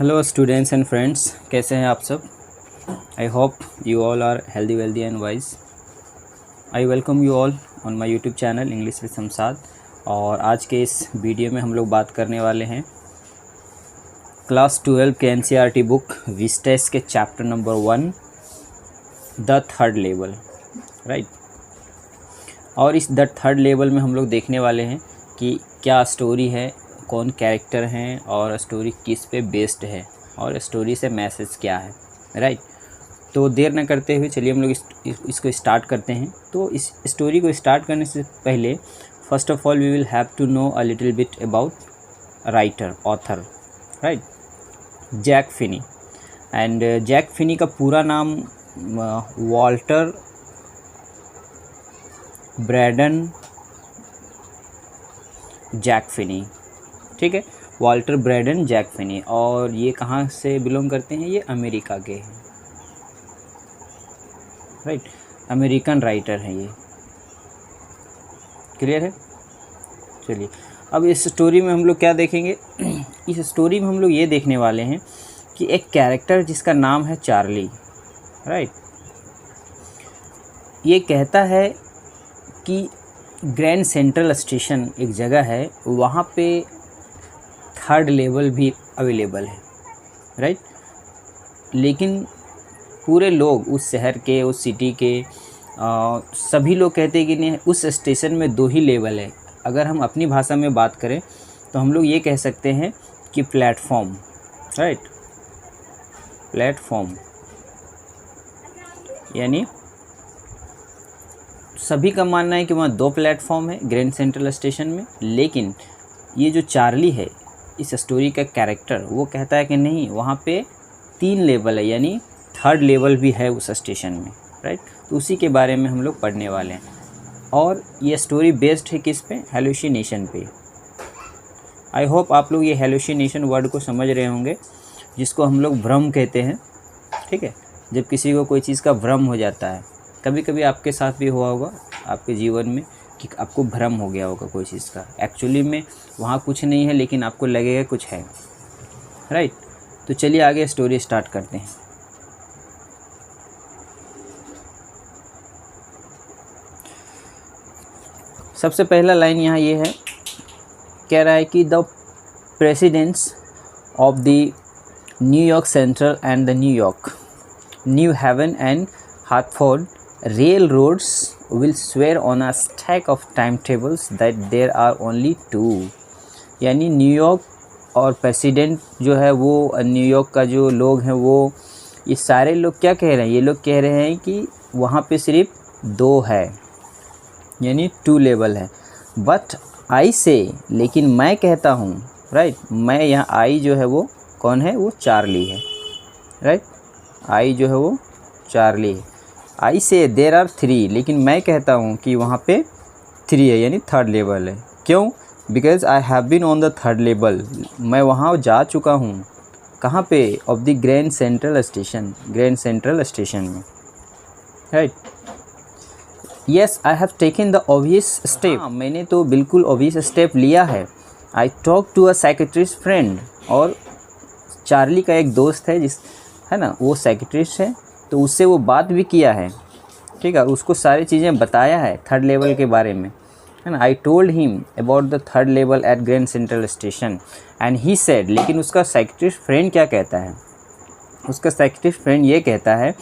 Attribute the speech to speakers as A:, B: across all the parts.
A: Hello students and friends, कैसे हैं आप सब। I hope you all are healthy wealthy and wise. I welcome you all on my YouTube channel English with Shamshad. और आज के इस वीडियो में हम लोग बात करने वाले हैं क्लास 12 के एनसीईआरटी बुक विस्टेस के chapter number 1 the third level, right. और इस द थर्ड लेवल में हम लोग देखने वाले हैं कि क्या स्टोरी है, कौन कैरेक्टर हैं और स्टोरी किस पे बेस्ड है और स्टोरी से मैसेज क्या है, राइट। तो देर न करते हुए चलिए हम लोग इसको स्टार्ट करते हैं। तो इस स्टोरी को स्टार्ट करने से पहले first of all we will have to know a little bit about writer, author, right, Jack Finney. And Jack Finney का पूरा नाम वॉल्टर ब्रैडन जैक फिनी, ठीक है, वॉल्टर ब्रैडन जैक फिनी। और ये कहाँ से बिलोंग करते हैं, ये अमेरिका के हैं, राइट, अमेरिकन राइटर हैं ये, क्लियर है। चलिए अब इस स्टोरी में हम लोग क्या देखेंगे। इस स्टोरी में हम लोग ये देखने वाले हैं कि एक कैरेक्टर जिसका नाम है चार्ली, राइट, ये कहता है कि ग्रैंड सेंट्रल स्टेशन एक जगह है, वहाँ पे थर्ड लेवल भी अवेलेबल है, राइट। लेकिन पूरे लोग उस शहर के, उस सिटी के सभी लोग कहते हैं कि नहीं, उस स्टेशन में 2 ही लेवल है। अगर हम अपनी भाषा में बात करें तो हम लोग ये कह सकते हैं कि प्लेटफॉर्म, राइट, प्लेटफॉर्म यानी सभी का मानना है कि वहाँ 2 प्लेटफॉर्म है ग्रैंड सेंट्रल स्टेशन में। लेकिन ये जो चार्ली है, इस स्टोरी का कैरेक्टर, वो कहता है कि नहीं, वहाँ पे 3 लेवल है, यानी थर्ड लेवल भी है उस स्टेशन में, राइट। तो उसी के बारे में हम लोग पढ़ने वाले हैं। और ये स्टोरी बेस्ड है किस पे, हेलुसिनेशन पे। आई होप आप लोग ये हेलुसिनेशन वर्ड को समझ रहे होंगे, जिसको हम लोग भ्रम कहते हैं, ठीक है। जब किसी को कोई चीज़ का भ्रम हो जाता है, कभी कभी आपके साथ भी हुआ होगा आपके जीवन में कि आपको भ्रम हो गया होगा कोई चीज़ का, एक्चुअली में वहाँ कुछ नहीं है लेकिन आपको लगेगा कुछ है, राइट। तो चलिए आगे स्टोरी स्टार्ट करते हैं। सबसे पहला लाइन यहाँ ये है, कह रहा है कि the presidents of the New York Central and the New York, New Haven and Hartford railroads will swear on a stack of timetables that there are only 2। यानी न्यूयॉर्क और प्रेसिडेंट जो है वो, न्यूयॉर्क का जो लोग हैं वो, ये सारे लोग क्या कह रहे हैं, ये लोग कह रहे हैं कि वहाँ पे सिर्फ 2 है, यानी 2 लेवल है। बट आई से, लेकिन मैं कहता हूँ, राइट, मैं यहाँ आई जो है वो कौन है, वो चार्ली है, राइट, आई जो है वो चार्ली है। आई से देर आर 3, लेकिन मैं कहता हूँ कि वहाँ पे 3 है, यानी थर्ड लेवल है। क्यों? Because I have been on the third level, मैं वहाँ जा चुका हूँ। कहाँ पे? Of the Grand Central Station, Grand Central Station में, right. Yes I have taken the obvious step, मैंने तो बिल्कुल ऑब्वियस स्टेप लिया है। I talk to a psychiatrist friend, और चार्ली का एक दोस्त है है ना, वो साइकेट्रिस्ट है, तो उससे वो बात भी किया है, ठीक है, उसको सारी चीज़ें बताया है थर्ड लेवल के बारे में, है ना। I told him about the third level at Grand Central Station and he said, लेकिन उसका साइकेट्रिस्ट फ्रेंड क्या कहता है, उसका साइकेट्रिस्ट फ्रेंड ये कहता है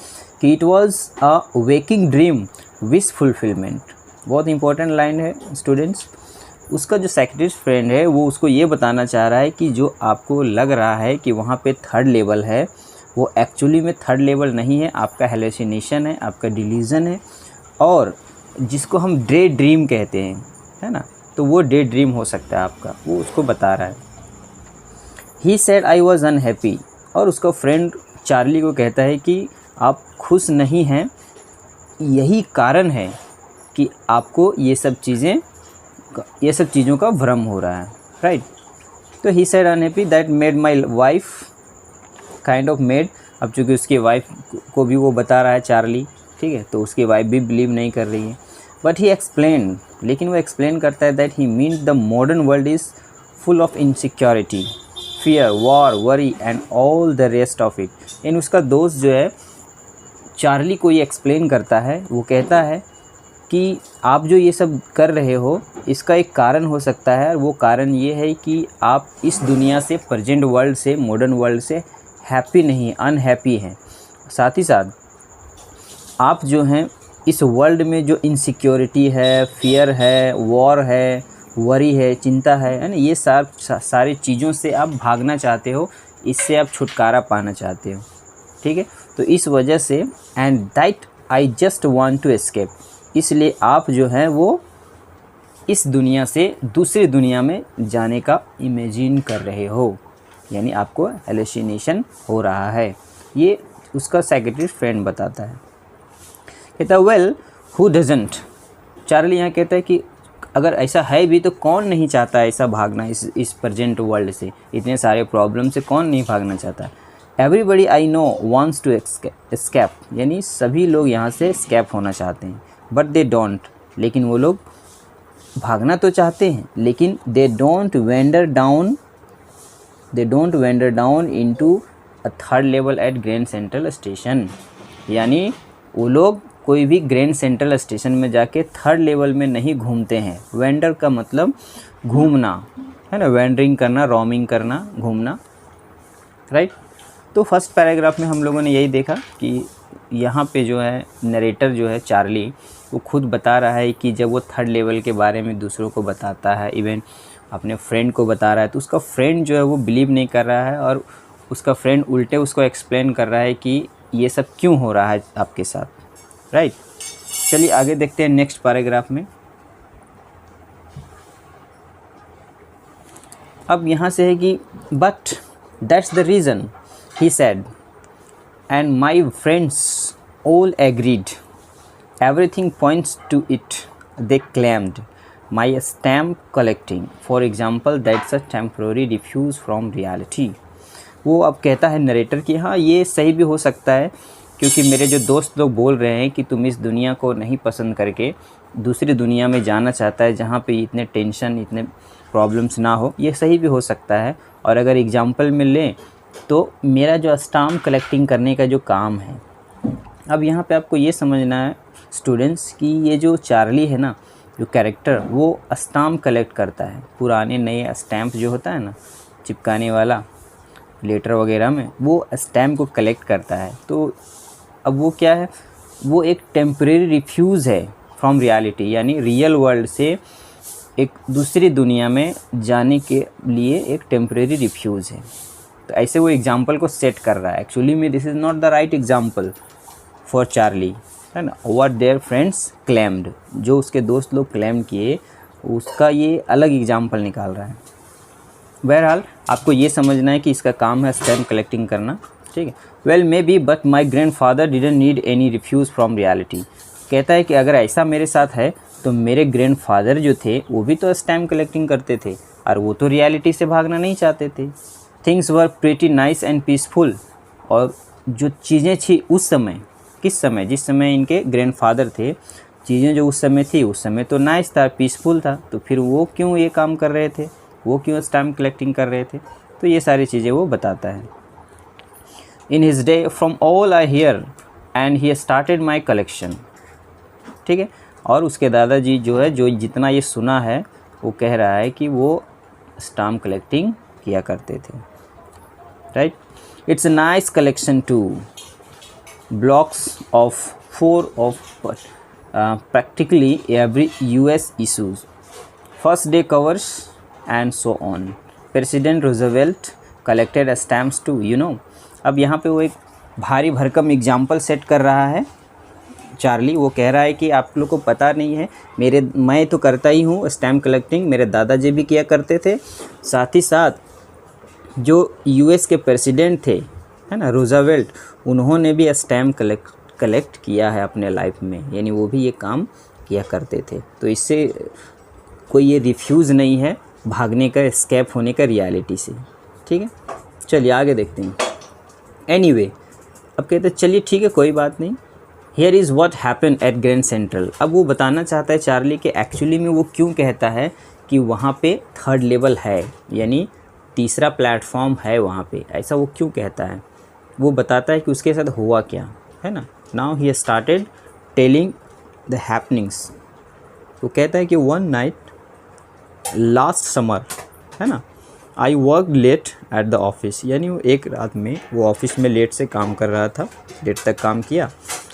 A: कि it was a waking dream wish fulfilment. बहुत इंपॉर्टेंट लाइन है स्टूडेंट्स। उसका जो साइकेट्रिस्ट फ्रेंड है वो उसको ये बताना चाह रहा है कि जो आपको लग रहा है कि वहाँ पे थर्ड लेवल है, वो एक्चुअली में थर्ड लेवल नहीं है, आपका हेलुसिनेशन है, आपका डिल्यूजन है, और जिसको हम डे ड्रीम कहते हैं, है ना, तो वो डे ड्रीम हो सकता है आपका, वो उसको बता रहा है। He said I was unhappy, और उसका फ्रेंड चार्ली को कहता है कि आप खुश नहीं हैं, यही कारण है कि आपको ये सब चीज़ों का भ्रम हो रहा है, राइट। तो he said unhappy that made my wife kind of made. अब चूँकि उसकी वाइफ को भी वो बता रहा है चार्ली, ठीक है, तो उसकी वाइफ भी बिलीव नहीं कर रही है। बट ही एक्सप्लेन, लेकिन वो एक्सप्लेन करता है that he means the modern world is full of insecurity, fear, war, worry and all the rest of it. इन उसका दोस्त जो है चार्ली को ये एक्सप्लेन करता है, वो कहता है कि आप जो ये सब कर रहे हो इसका एक कारण हो सकता है, और वो कारण ये है कि आप इस दुनिया से, प्रेजेंट वर्ल्ड से, मॉडर्न वर्ल्ड से हैप्पी नहीं, अनहैप्पी हैं। साथ ही साथ आप जो हैं इस वर्ल्ड में जो इनसिक्योरिटी है, फियर है, वॉर है, वरी है, चिंता है ना, ये सारी चीज़ों से आप भागना चाहते हो, इससे आप छुटकारा पाना चाहते हो। ठीक है, तो इस वजह से and that I just want to escape, इसलिए आप जो है वो इस दुनिया से दूसरी दुनिया में जाने का इमेजिन कर रहे हो, यानी आपको हेलुसिनेशन हो रहा है। ये उसका साइकियाट्रिस्ट फ्रेंड बताता है। कहता है वेल हु डजंट, चार्ली यहाँ कहता है कि अगर ऐसा है भी तो कौन नहीं चाहता ऐसा भागना इस प्रेजेंट वर्ल्ड से, इतने सारे प्रॉब्लम से कौन नहीं भागना चाहता। Everybody I know wants to escape, यानी सभी लोग यहाँ से एस्केप होना चाहते हैं, बट दे डोंट, लेकिन वो लोग भागना तो चाहते हैं लेकिन they don't wander down into a third level at Grand Central Station, यानी वो लोग कोई भी ग्रैंड सेंट्रल स्टेशन में जाके थर्ड लेवल में नहीं घूमते हैं। वेंडर का मतलब घूमना है ना, वेंडरिंग करना, रोमिंग करना, घूमना, राइट। तो फर्स्ट पैराग्राफ में हम लोगों ने यही देखा कि यहाँ पे जो है नरेटर जो है चार्ली, वो खुद बता रहा है कि जब वो थर्ड लेवल के बारे में दूसरों को बताता है, इवन अपने फ्रेंड को बता रहा है, तो उसका फ्रेंड जो है वो बिलीव नहीं कर रहा है, और उसका फ्रेंड उल्टे उसको एक्सप्लेन कर रहा है कि ये सब क्यों हो रहा है आपके साथ, राइट। चलिए आगे देखते हैं नेक्स्ट पैराग्राफ में। अब यहाँ से है कि but that's the reason he said, and my friends all agreed. Everything points to it. They claimed. My stamp collecting, for example, that's a temporary refuge from reality. वो अब कहता है नरेटर कि हाँ ये सही भी हो सकता है, क्योंकि मेरे जो दोस्त लोग बोल रहे हैं कि तुम इस दुनिया को नहीं पसंद करके दूसरी दुनिया में जाना चाहता है जहाँ पे इतने टेंशन, इतने प्रॉब्लम्स ना हो, ये सही भी हो सकता है। और अगर एग्जांपल में लें तो मेरा जो स्टाम्प कलेक्टिंग करने का जो काम है, अब यहाँ पे आपको ये समझना है स्टूडेंट्स कि ये जो चार्ली है ना, जो कैरेक्टर, वो स्टाम्प कलेक्ट करता है, पुराने नए स्टैम्प जो होता है ना चिपकाने वाला लेटर वगैरह में, वो स्टैम्प को कलेक्ट करता है। तो अब वो क्या है, वो एक टेम्परेरी रिफ्यूज़ है फ्रॉम रियलिटी, यानी रियल वर्ल्ड से एक दूसरी दुनिया में जाने के लिए एक टेम्परेरी रिफ्यूज़ है। तो ऐसे वो एग्जाम्पल को सेट कर रहा है। एक्चुअली में this is not the right example for Charlie, है ना। व्हाट देयर फ्रेंड्स क्लेम्ड, जो उसके दोस्त लोग क्लेम किए, उसका ये अलग एग्जाम्पल निकाल रहा है। बहरहाल आपको ये समझना है कि इसका काम है स्टैम्प कलेक्टिंग करना, ठीक है। Well may be but my grand father didn't need any refuse from reality. कहता है कि अगर ऐसा मेरे साथ है तो मेरे ग्रैंड फादर जो थे वो भी तो स्टैम्प कलेक्टिंग करते थे, और वो तो रियलिटी से भागना नहीं चाहते थे। Things were pretty nice and peaceful, और जो चीज़ें थी उस समय, किस समय, जिस समय इनके ग्रैंडफादर थे, चीज़ें जो उस समय थी, उस समय तो नाइस था, पीसफुल था, तो फिर वो क्यों ये काम कर रहे थे, वो क्यों स्टैम्प कलेक्टिंग कर रहे थे। तो ये सारी चीज़ें वो बताता है। In his day from all I hear and he started my collection, ठीक है। और उसके दादाजी जो है, जो जितना ये सुना है, वो कह रहा है कि वो स्टैम्प कलेक्टिंग किया करते थे, right. It's a nice collection too blocks of 4 of practically every US issues, first day covers and so on. President Roosevelt collected stamps too, you know. अब यहाँ पे वो एक भारी भरकम एग्जाम्पल सेट कर रहा है चार्ली। वो कह रहा है कि आप लोग को पता नहीं है, मैं तो करता ही हूँ स्टैम्प कलेक्टिंग, मेरे दादाजी भी किया करते थे, साथ ही साथ जो US के प्रेसिडेंट थे, है ना, रूजवेल्ट, उन्होंने भी स्टैम्प कलेक्ट किया है अपने लाइफ में, यानी वो भी ये काम किया करते थे। तो इससे कोई ये रिफ्यूज़ नहीं है भागने का, एस्केप होने का रियलिटी से, ठीक है। चलिए आगे देखते हैं। एनीवे, अब कहते हैं चलिए ठीक है कोई बात नहीं। Here is what happen at Grand central. अब वो बताना चाहता है चार्ली कि एक्चुअली में वो क्यों कहता है कि वहाँ पे थर्ड लेवल है, यानी तीसरा प्लेटफॉर्म है वहाँ पे, ऐसा वो क्यों कहता है, वो बताता है कि उसके साथ हुआ क्या है ना। Now he started telling the happenings. वो कहता है कि वन नाइट लास्ट समर है ना, I work late at the office, यानी वो एक रात में वो ऑफिस में लेट से काम कर रहा था, लेट तक काम किया।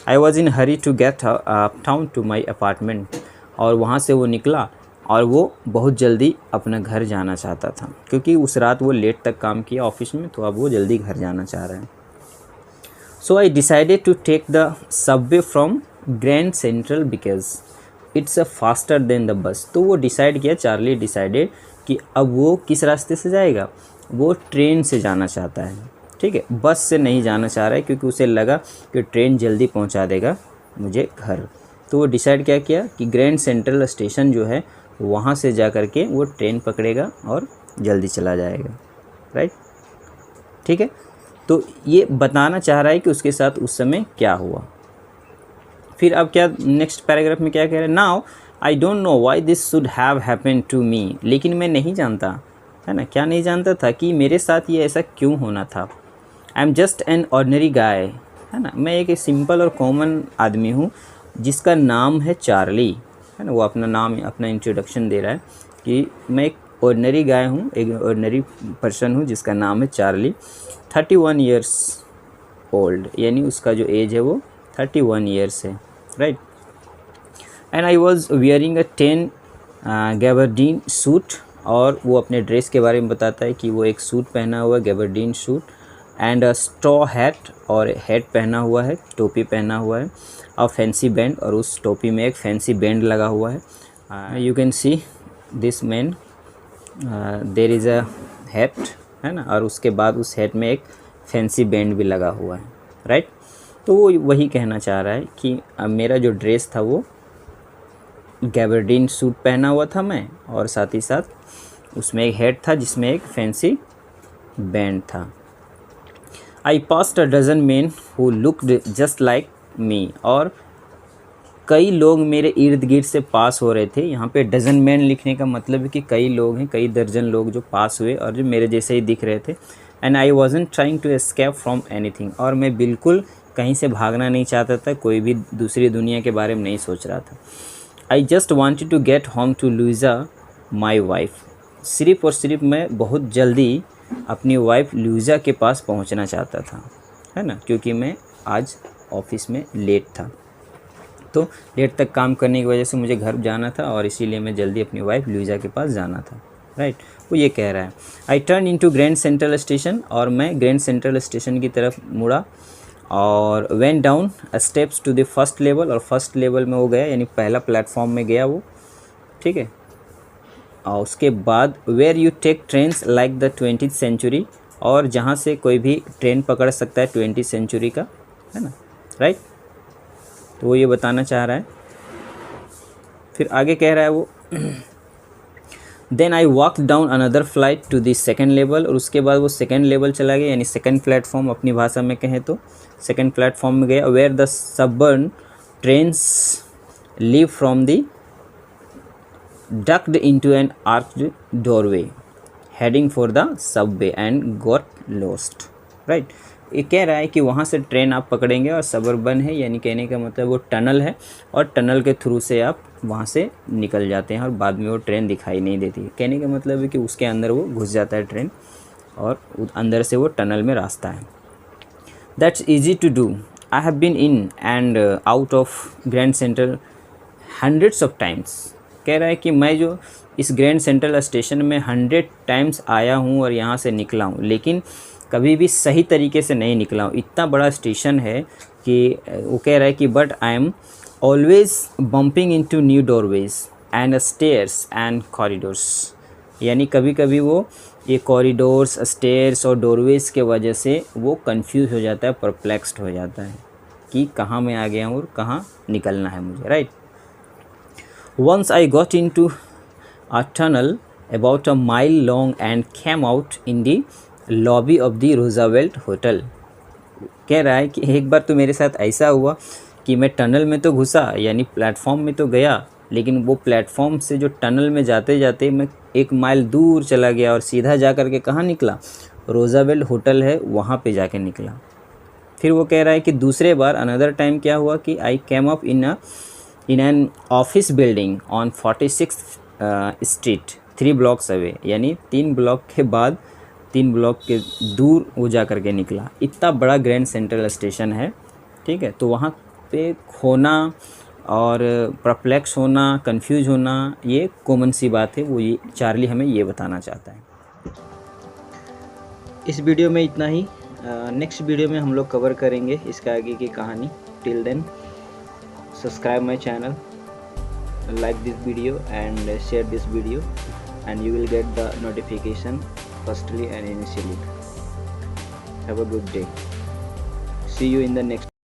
A: I was in hurry to get town to my apartment, और वहाँ से वो निकला और वो बहुत जल्दी अपना घर जाना चाहता था, क्योंकि उस रात वो लेट तक काम किया ऑफिस में, तो अब वो जल्दी घर जाना चाह रहे हैं। So I decided to take the subway from Grand Central because it's a faster than the bus. तो वो डिसाइड किया, चार्ली डिसाइडेड कि अब वो किस रास्ते से जाएगा, वो ट्रेन से जाना चाहता है, ठीक है, बस से नहीं जाना चाह रहा है, क्योंकि उसे लगा कि ट्रेन जल्दी पहुंचा देगा मुझे घर। तो वो डिसाइड क्या किया कि ग्रैंड सेंट्रल स्टेशन जो है वहाँ से जा कर के वो ट्रेन पकड़ेगा और जल्दी चला जाएगा, राइट, ठीक है। तो ये बताना चाह रहा है कि उसके साथ उस समय क्या हुआ। फिर अब क्या नेक्स्ट पैराग्राफ में क्या कह रहे हैं, now I don't know why this should have happened to me, लेकिन मैं नहीं जानता, है ना, क्या नहीं जानता था कि मेरे साथ ये ऐसा क्यों होना था। I am just an ordinary guy, है ना, मैं एक सिंपल और कॉमन आदमी हूँ जिसका नाम है चार्ली, है ना। वो अपना नाम, अपना इंट्रोडक्शन दे रहा है कि मैं एक ऑर्डिनरी गाय हूँ, एक ऑर्डिनरी पर्सन हूँ जिसका नाम है चार्ली, 31 ईयर्स ओल्ड, यानी उसका जो एज है वो 31 ईयर्स है, right. And I was wearing a 10 gabardine suit, और वो अपने ड्रेस के बारे में बताता है कि वो एक सूट पहना हुआ है, gabardine suit, and a straw hat, और हैट पहना हुआ है, टोपी पहना हुआ है, और फैंसी बैंड, और उस टोपी में एक फैंसी बैंड लगा हुआ है। You can see this man, there is a hat, है ना, और उसके बाद उस हैट में एक फैंसी बैंड भी लगा हुआ है, राइट। तो वो वही कहना चाह रहा है कि मेरा जो ड्रेस था वो गैबर्डीन सूट पहना हुआ था मैं, और साथ ही साथ उसमें एक हैट था जिसमें एक फैंसी बैंड था। I passed a dozen man who looked just like me, और कई लोग मेरे इर्द गिर्द से पास हो रहे थे। यहाँ पे डजन मैन लिखने का मतलब है कि कई लोग हैं, कई दर्जन लोग जो पास हुए और जो मेरे जैसे ही दिख रहे थे। And I wasn't trying to escape from anything, और मैं बिल्कुल कहीं से भागना नहीं चाहता था, कोई भी दूसरी दुनिया के बारे में नहीं सोच रहा था। I just wanted to get home to Louisa my wife, सिर्फ और सिर्फ मैं बहुत जल्दी अपनी वाइफ लुइजा के पास पहुंचना चाहता था, है ना, क्योंकि मैं आज ऑफिस में लेट था, तो लेट तक काम करने की वजह से मुझे घर जाना था, और इसीलिए मैं जल्दी अपनी वाइफ लुइजा के पास जाना था, राइट। वो ये कह रहा है। I turn into Grand Central Station, और मैं ग्रैंड सेंट्रल स्टेशन की तरफ मुड़ा, और went down steps to the first level, और फर्स्ट लेवल में वो गया, यानी पहला प्लेटफॉर्म में गया वो, ठीक है। और उसके बाद where you take trains like the 20th century, और जहाँ से कोई भी ट्रेन पकड़ सकता है 20th सेंचुरी का, है ना, राइट। तो वो ये बताना चाह रहा है। फिर आगे कह रहा है वो, then I walk down another flight to the second level, और उसके बाद वो सेकेंड लेवल चला गया, यानी सेकेंड प्लेटफॉर्म अपनी भाषा में कहें तो सेकेंड प्लेटफॉर्म में गया। Where the suburban trains leave from the ducked into an arched doorway heading for the subway and got lost, right. ये कह रहा है कि वहाँ से ट्रेन आप पकड़ेंगे, और सबर्बन है, यानी कहने का मतलब वो टनल है, और टनल के थ्रू से आप वहाँ से निकल जाते हैं, और बाद में वो ट्रेन दिखाई नहीं देती है। कहने का मतलब है कि उसके अंदर वो घुस जाता है ट्रेन, और अंदर से वो टनल में रास्ता है। That's easy to do, I have been in and out of Grand Central hundreds of times. कह रहा है कि मैं जो इस ग्रैंड सेंट्रल स्टेशन में 100 टाइम्स आया हूँ और यहाँ से निकला हूँ, लेकिन कभी भी सही तरीके से नहीं निकला हूँ। इतना बड़ा स्टेशन है कि वो कह रहा है कि but I am always bumping into new doorways and stairs and corridors, यानी कभी कभी वो ये कॉरिडोर्स, स्टेयर्स और डोरवेज के वजह से वो कंफ्यूज हो जाता है, परप्लेक्स्ड हो जाता है कि कहाँ मैं आ गया हूँ और कहाँ निकलना है मुझे, right. Once I got into a tunnel about a mile long and came out in the lobby of the Roosevelt Hotel. कह रहा है कि एक बार तो मेरे साथ ऐसा हुआ कि मैं टनल में तो घुसा, यानी प्लेटफॉर्म में तो गया, लेकिन वो प्लेटफॉर्म से जो टनल में जाते जाते मैं 1 माइल दूर चला गया और सीधा जा कर के कहाँ निकला, रोज़ावेल्ट होटल है वहाँ पे जाके निकला। फिर वो कह रहा है कि दूसरे बार अनदर टाइम क्या हुआ कि I came up in an office building on 46th street 3 blocks away, यानी 3 ब्लॉक के बाद 3 ब्लॉक के दूर वो जा कर के निकला। इतना बड़ा ग्रैंड सेंट्रल स्टेशन है, ठीक है। तो वहाँ पे खोना और परप्लेक्स होना, कंफ्यूज होना, ये कॉमन सी बात है। वो ये चार्ली हमें ये बताना चाहता है। इस वीडियो में इतना ही। नेक्स्ट वीडियो में हम लोग कवर करेंगे इसका आगे की कहानी। Till then subscribe my channel, like this video and share this video, and you will get the notification firstly and initially. Have a good day. See you in the next